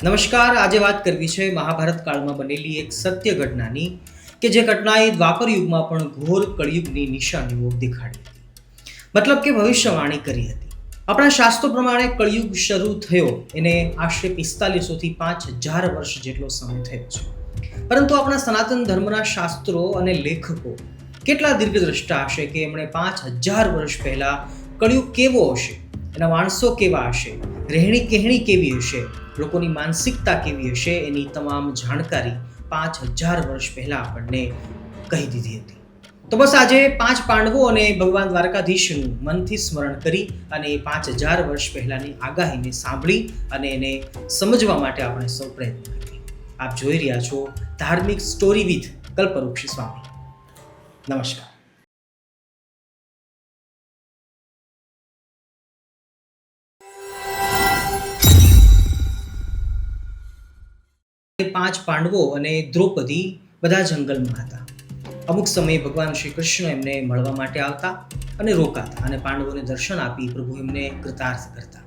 નમસ્કાર. આજે વાત કરવી છે મહાભારત કાળમાં બનેલી એક સત્ય ઘટનાની કે જે ઘટનાએ દ્વાપર યુગમાં પણ ઘોર કળિયુગની નિશાનીઓ દેખાડી હતી. મતલબ કે ભવિષ્યવાણી કરી હતી. આપણા શાસ્ત્રો પ્રમાણે કળિયુગ શરૂ થયો એને આશરે 4500 થી 5000 વર્ષ જેટલો સમય થયો છે. પરંતુ આપણા સનાતન ધર્મના શાસ્ત્રો અને લેખકો કેટલા દીર્ઘદ્રષ્ટા હશે કે એમણે 5000 વર્ષ પહેલા કળિયુગ કેવો હશે, એના માણસો કેવા હશે, રહેણી કહેણી કેવી હશે, લોકોની માનસિકતા કેવી હશે, એની તમામ જાણકારી 5000 વર્ષ પહેલા આપણને કહી દીધી હતી. તો બસ આજે 5 પાંડવો અને ભગવાન દ્વારકાધીશનું મનથી સ્મરણ કરી અને 5000 વર્ષ પહેલાની આગાહીને સાંભળી અને એને સમજવા માટે આપણે સૌ પ્રયત્ન કરીએ. આપ જોઈ રહ્યા છો ધાર્મિક સ્ટોરી વિથ કલ્પવૃક્ષ સ્વામી. નમસ્કાર. 5 પાંડવો અને દ્રૌપદી બધા જંગલમાં હતા. અમુક સમયે ભગવાન શ્રી કૃષ્ણ એમને મળવા માટે આવતા અને રોકાતા અને પાંડવોને દર્શન આપી પ્રભુ એમને કૃતાર્થ કરતા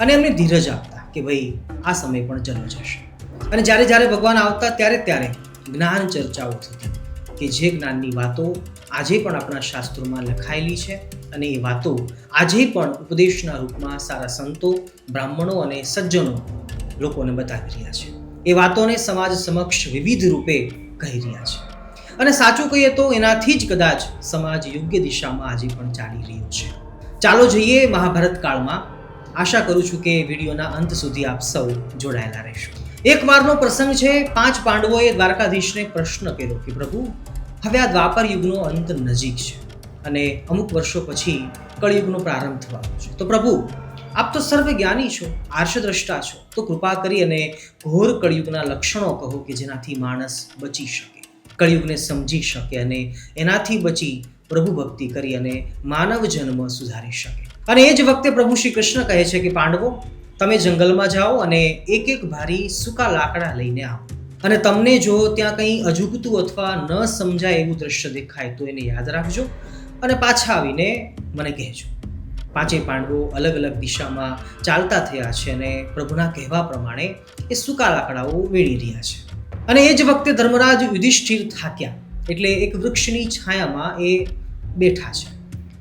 અને એમને ધીરજ આપતા કે ભાઈ આ સમય પણ જનો જશે. અને જ્યારે જ્યારે ભગવાન આવતા ત્યારે જ્ઞાન ચર્ચાઓ થતી કે જે જ્ઞાનની વાતો આજે પણ આપણા શાસ્ત્રોમાં લખાયેલી છે અને એ વાતો આજે પણ ઉપદેશના રૂપમાં સારા સંતો, બ્રાહ્મણો અને સજ્જનો લોકોને બતાવી રહ્યા છે. એ વાતોને સમાજ સમક્ષ વિવિધ રૂપે કહી રહ્યા છે અને સાચું કહીએ તો એનાથી જ કદાચ સમાજ યોગ્ય દિશામાં આજે પણ ચાલી રહ્યો છે. ચાલો જઈએ મહાભારત કાળમાં. આશા કરું છું કે વિડીયોના અંત સુધી આપ સૌ જોડાયેલા રહેશો. એક વારનો પ્રસંગ છે. 5 પાંડવોએ દ્વારકાધીશને પ્રશ્ન કર્યો કે પ્રભુ, હવે આ દ્વાપર યુગનો અંત નજીક છે અને અમુક વર્ષો પછી કળિયુગનો પ્રારંભ થવાનો છે. તો પ્રભુ, આપ તો સર્વ જ્ઞાની છો, આર્ષદ્રષ્ટા છો, તો કૃપા કરી અને ઘોર કળિયુગના લક્ષણો કહો કે જેનાથી માણસ બચી શકે, કળિયુગને સમજી શકે અને એનાથી બચી પ્રભુ ભક્તિ કરી અને માનવ જન્મ સુધારી શકે. અને એ જ વખતે પ્રભુ શ્રી કૃષ્ણ કહે છે કે પાંડવો, તમે જંગલમાં જાઓ અને એક ભારી સૂકા લાકડા લઈને આવો અને તમને જો ત્યાં કંઈ અજુગતું અથવા ન સમજાય એવું દ્રશ્ય દેખાય તો એને યાદ રાખજો અને પાછા આવીને મને કહેજો. 5 પાંડવો અલગ અલગ દિશામાં ચાલતા થયા છે અને પ્રભુના કહેવા પ્રમાણે એ સૂકા લાકડાઓ વીણી રહ્યા છે. અને એ જ વખતે ધર્મરાજ યુધિષ્ઠિર થાક્યા એટલે એક વૃક્ષની છાયામાં એ બેઠા છે.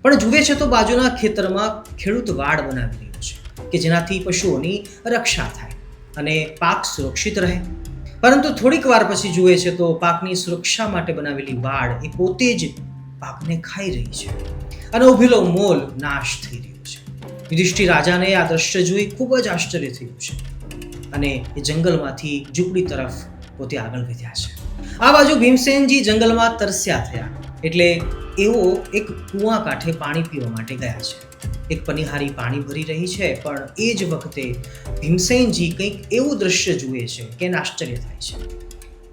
પણ જુએ છે તો બાજુના ખેતરમાં ખેડૂત વાડ બનાવી રહ્યો છે કે જેનાથી પશુઓની રક્ષા થાય અને પાક સુરક્ષિત રહે. પરંતુ થોડીક વાર પછી જુએ છે તો પાકની સુરક્ષા માટે બનાવેલી વાડ એ પોતે જ પાકને ખાઈ રહી છે અને ઉભેલો મોલ નાશ થઈ રહ્યો છે. યુધિષ્ઠિર રાજાને આ દ્રશ્ય જોઈ ખૂબ જ આશ્ચર્ય થયું છે અને એ જંગલમાંથી ઝૂંપડી તરફ પોતે આગળ વધ્યા છે. આ બાજુ ભીમસેનજી જંગલમાં તરસ્યા થયા એટલે એઓ એક કૂવા કાંઠે પાણી પીવા માટે ગયા છે. એક પનિહારી પાણી ભરી રહી છે પણ એ જ વખતે ભીમસેનજી કંઈક એવું દ્રશ્ય જુએ છે કે એને આશ્ચર્ય થાય છે.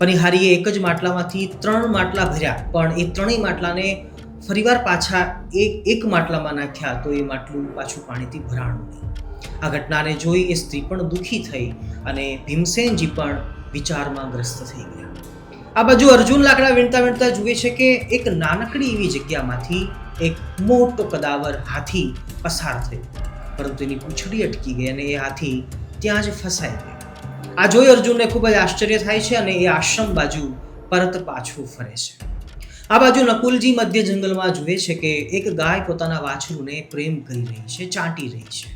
પનિહારીએ એક જ માટલામાંથી 3 માટલા ભર્યા પણ એ 3 માટલાને ફરીવાર પાછા એક માટલામાં નાખ્યા તો એ માટલું પાછું પાણીથી ભરાણું નહીં. આ ઘટનાને જોઈ એ સ્ત્રી પણ દુઃખી થઈ અને ભીમસેનજી પણ વિચારમાં ગ્રસ્ત થઈ ગયા. આ બાજુ અર્જુન લાકડા વીણતા જુએ છે કે એક નાનકડી એવી જગ્યામાંથી એક મોટો કદાવર હાથી પસાર થયો પરંતુ એની પૂંછડી અટકી ગઈ અને એ હાથી ત્યાં જ ફસાઈ ગયો. આ જોઈ અર્જુનને ખૂબ જ આશ્ચર્ય થાય છે અને એ આશ્રમ બાજુ પરત પાછું ફરે છે. આ બાજુ નકુલજી મધ્ય જંગલમાં જુએ છે કે એક ગાય પોતાના વાછરુને પ્રેમ કરી રહી છે, ચાટી રહી છે,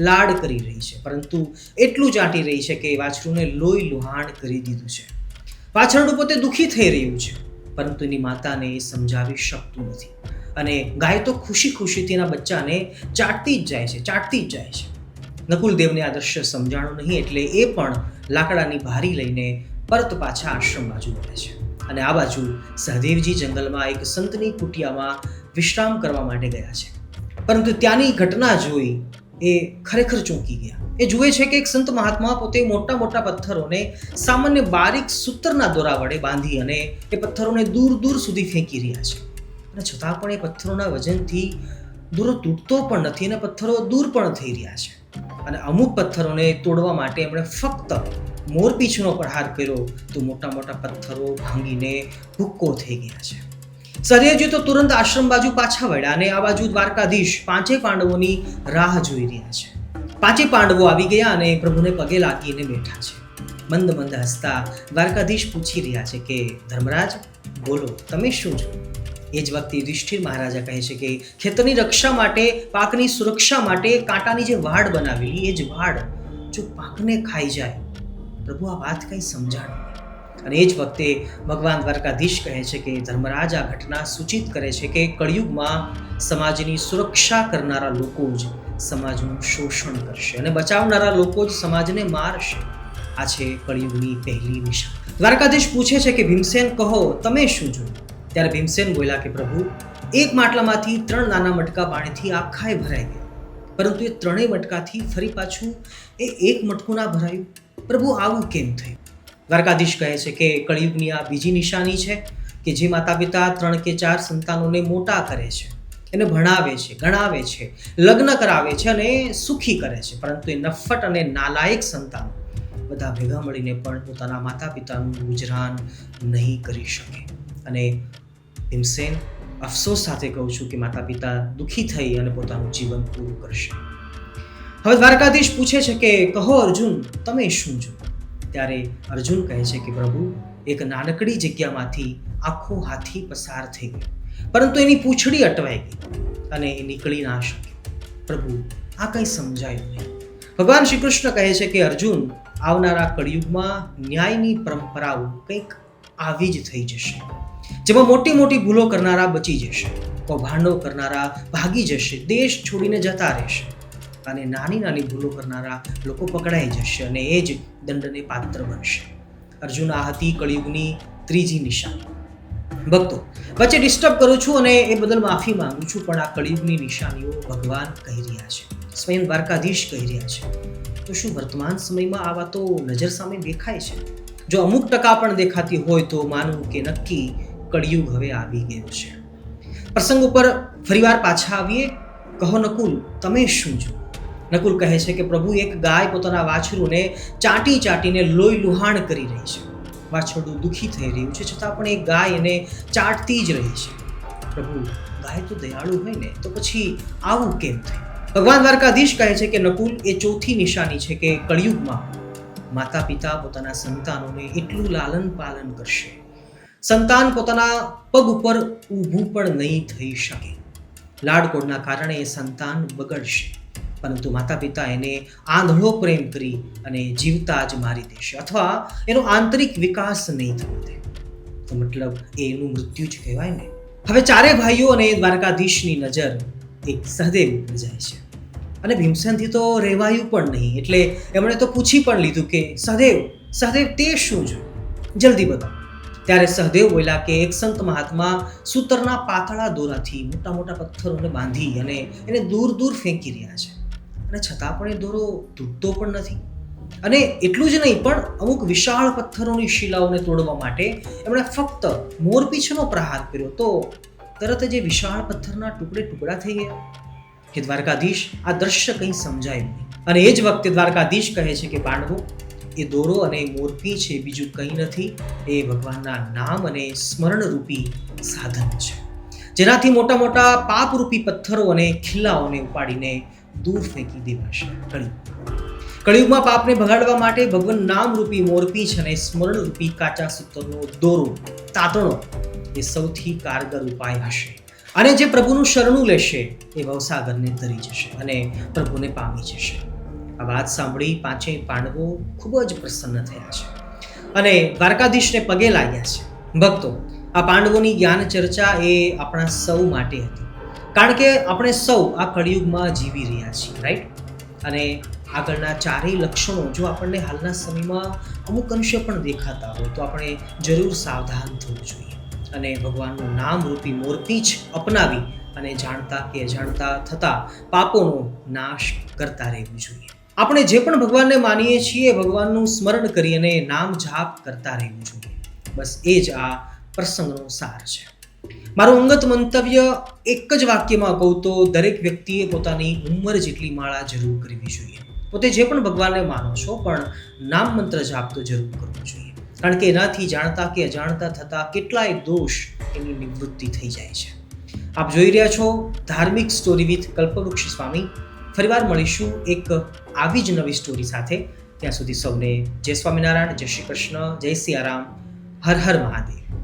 લાડ કરી રહી છે, પરંતુ એટલું ચાટી રહી છે કે વાછરુને લોહી લુહાણ કરી દીધું છે. વાછરડું પોતે દુઃખી થઈ રહ્યું છે પરંતુ એની માતાને એ સમજાવી શકતું નથી અને ગાય તો ખુશીથી એના બચ્ચાને ચાટતી જ જાય છે. નકુલદેવને આ દ્રશ્ય સમજાણું નહીં એટલે એ પણ લાકડાની ભારી લઈને પરત પાછા આશ્રમ બાજુ વળે છે. અને આ બાજુ સહદેવજી જંગલમાં એક સંતની કુટિયામાં વિશ્રામ કરવા માટે ગયા છે પરંતુ ત્યાંની ઘટના જોઈ એ ખરેખર ચોંકી ગયા. એ જુએ છે કે એક સંત મહાત્મા પોતે મોટા પથ્થરોને સામાન્ય બારીક સૂતરના દોરા વડે બાંધી અને એ પથ્થરોને દૂર સુધી ફેંકી રહ્યા છે અને છતાં પણ એ પથ્થરોના વજનથી દોરો તૂટતો પણ નથી અને પથ્થરો દૂર પણ થઈ રહ્યા છે. અને અમુક પથ્થરોને તોડવા માટે એમણે ફક્ત મોરપીંછનો પ્રહાર કર્યો તો મોટા પથ્થરો ભાંગીને ભૂક્કો થઈ ગયા છે. સહદેવજી તો તુરંત આશ્રમ બાજુ પાછા વળ્યા અને આ બાજુ દ્વારકાધીશ 5 પાંડવોની રાહ જોઈ રહ્યા છે. 5 પાંડવો આવી ગયા અને પ્રભુને પગે લાગીને બેઠા છે. મંદ મંદ હસતા દ્વારકાધીશ પૂછી રહ્યા છે કે ધર્મરાજ બોલો, તમે શું છો? એ જ વખતે યુધિષ્ઠિર મહારાજા કહે છે કે ખેતરની રક્ષા માટે, પાકની સુરક્ષા માટે કાંટાની જે વાડ બનાવેલી, એ જ વાડ જો પાકને ખાઈ જાય, પ્રભુ આ વાત કઈ સમજાણ. અને એ જ વખતે ભગવાન દ્વારકાધીશ કહે છે કે ધર્મરાજ આ ઘટના સૂચિત કરે છે કે કળિયુગમાં સમાજની સુરક્ષા કરનારા લોકો જ સમાજનું શોષણ કરશે અને બચાવનારા લોકો જ સમાજને મારશે. આ છે કળિયુગની પહેલી નિશાન. દ્વારકાધીશ પૂછે છે કે ભીમસેન કહો, તમે શું જોયું? ત્યારે ભીમસેન બોલ્યા કે પ્રભુ, એક માટલામાંથી 3 નાના મટકા પાણીથી આખાય ભરાઈ ગયા, પરંતુ એ 3 મટકાથી ફરી પાછું એ એક મટકું ના ભરાયું. પ્રભુ આવું કેમ થયું? દ્વારકાધીશ કહે છે કે કળિયુગની આ બીજી નિશાની છે કે જે માતા પિતા 3 કે 4 સંતાનોને મોટા કરે છે, એને ભણાવે છે, ગણાવે છે, લગ્ન કરાવે છે અને સુખી કરે છે, પરંતુ એ નફ્ફટ અને નાલાયક સંતાનો બધા ભેગા મળીને પણ પોતાના માતા પિતાનું ગુજરાન નહીં કરી શકે. અને ભીમસેન, અફસોસ સાથે કહું છું કે માતા પિતા દુઃખી થઈ અને પોતાનું જીવન પૂરું કરશે. હવે દ્વારકાધીશ પૂછે છે કે કહો અર્જુન, તમે શું જો? ત્યારે અર્જુન કહે છે કે પ્રભુ, એક નાનકડી જગ્યામાંથી આખો હાથી પસાર થઈ ગયો, પરંતુ એની પૂંછડી અટવાઈ ગઈ અને એ નીકળી ના શક્યો. પ્રભુ, આ કંઈ સમજાયું નહીં. ભગવાન શ્રી કૃષ્ણ કહે છે કે અર્જુન, આવનારા કળિયુગમાં ન્યાયની પરંપરાઓ કંઈક આવી જ થઈ જશે, જેમાં મોટી મોટી ભૂલો કરનારા બચી જશે, કૌભાંડો કરનારા ભાગી જશે, દેશ છોડીને જતા રહેશે, અને નાની નાની ભૂલો કરનારા લોકો પકડાઈ જશે અને એ જ દંડને પાત્ર બનશે. અર્જુન, આ હતી કળિયુગની ત્રીજી નિશાની. ભક્તો, વચ્ચે ડિસ્ટર્બ કરું છું અને એ બદલ માફી માંગુ છું, પણ આ કળિયુગની નિશાનીઓ ભગવાન કહી રહ્યા છે, સ્વયં દ્વારકાધીશ કહી રહ્યા છે. તો શું વર્તમાન સમયમાં આ વાતો નજર સામે દેખાય છે? જો અમુક ટકા પણ દેખાતી હોય તો માનવું કે નક્કી કળિયુગ હવે આવી ગયો છે. પ્રસંગ ઉપર ફરીવાર પાછા આવીએ. કહો નકુલ, તમે શું છો? નકુલ કહે છે કે પ્રભુ, એક ગાય પોતાના વાછરુને ચાટી ચાટીને લોહી લુહાણ કરી રહી છે. વાછરડું દુઃખી થઈ રહ્યું છે, છતાં પણ એ ગાય એને ચાટતી જ રહી છે. પ્રભુ, ગાય તો દયાળુ હોય ને, તો પછી આવું કેમ થયું? ભગવાન દ્વારકાધીશ કહે છે કે નકુલ, એ ચોથી નિશાની છે કે કળિયુગમાં માતા પિતા પોતાના સંતાનોને એટલું લાલન પાલન કરશે, સંતાન પોતાના પગ ઉપર ઊભું પણ નહીં થઈ શકે. લાડકોડના કારણે એ સંતાન બગડશે, પરંતુ માતા પિતા એને આંધળો પ્રેમ કરી અને જીવતા જ મારી દેશે, અથવા એનો આંતરિક વિકાસ નહીં થવા દે. તો મતલબ એનું મૃત્યુ જ કહેવાય ને. હવે ચારે ભાઈઓ અને દ્વારકાધીશની નજર એક સહદેવ ઉપર જાય છે, અને ભીમસેનથી તો રહેવાયું પણ નહીં, એટલે એમણે તો પૂછી પણ લીધું કે સહદેવ તે શું જોયું? જલ્દી બતાવો. ત્યારે સહદેવ બોલ્યા કે એક સંત મહાત્મા સૂતરના પાતળા દોરાથી મોટા મોટા પથ્થરોને બાંધી અને એને દૂર દૂર ફેંકી રહ્યા છે, અને છતાં પણ એ દોરો તૂટતો પણ નથી. અને એટલું જ નહીં, પણ અમુક વિશાળ પથ્થરોની શિલાઓને તોડવા માટે એમણે ફક્ત મોરપીંછનો પ્રહાર કર્યો તો તરત જ એ વિશાળ પથ્થરના ટુકડા થઈ ગયા. કે દ્વારકાધીશ, આ દ્રશ્ય કંઈ સમજાયું નહીં. અને એ જ વખતે દ્વારકાધીશ કહે છે કે પાંડવો, એ દોરો અને મોરપીંછ એ બીજું કંઈ નથી, એ ભગવાનના નામ અને સ્મરણરૂપી સાધન છે, જેનાથી મોટા મોટા પાપરૂપી પથ્થરો અને ખિલ્લાઓને ઉપાડીને દૂર ફેંકી દેવાશે. કળિયુગમાં પાપને ભગાડવા માટે ભગવાન નામરૂપી મોરપીંછ અને સ્મરણરૂપી કાચા સૂતરનો દોરો, તાતણો એ સૌથી કારગર ઉપાય હશે. અને જે પ્રભુનું શરણું લેશે એ ભવસાગરને તરી જશે અને પ્રભુને પામી જશે. આ વાત સાંભળી પાંચેય પાંડવો ખૂબ જ પ્રસન્ન થયા છે અને દ્વારકાધીશને પગે લાગ્યા છે. ભક્તો, આ પાંડવોની જ્ઞાન ચર્ચા એ આપણા સૌ માટે હતી, કારણ કે આપણે સૌ આ કળિયુગમાં જીવી રહ્યા છીએ, રાઈટ? અને આગળના ચારેય લક્ષણો જો આપણને હાલના સમયમાં અમુક અંશે પણ દેખાતા હોય તો આપણે જરૂર સાવધાન થવું જોઈએ અને ભગવાનનું નામરૂપી મોરપીંછ અપનાવી અને જાણતા કે અજાણતા થતા પાપોનો નાશ કરતા રહેવું જોઈએ. આપણે જે પણ ભગવાનને માનીએ છીએ, ભગવાનનું સ્મરણ કરી અને નામ જાપ કરતા રહેવું જોઈએ. બસ એ જ આ પ્રસંગનો સાર છે. મારું અંગત મંતવ્ય એક જ વાક્યમાં કહું તો દરેક વ્યક્તિએ પોતાની ઉંમર જેટલી માળા જરૂર કરવી જોઈએ. પોતે જે પણ ભગવાનને માનો છો, પણ નામ મંત્ર જાપ તો જરૂર કરવો જોઈએ, કારણ કે એનાથી જાણતા કે અજાણતા થતા કેટલાય દોષ એની નિવૃત્તિ થઈ જાય છે. આપ જોઈ રહ્યા છો ધાર્મિક સ્ટોરી વિથ કલ્પવૃક્ષ સ્વામી. ફરીવાર મળીશું એક આવી જ નવી સ્ટોરી સાથે. ત્યાં સુધી સૌને જય સ્વામિનારાયણ, જય શ્રી કૃષ્ણ, જય સિયારામ, હર હર મહાદેવ.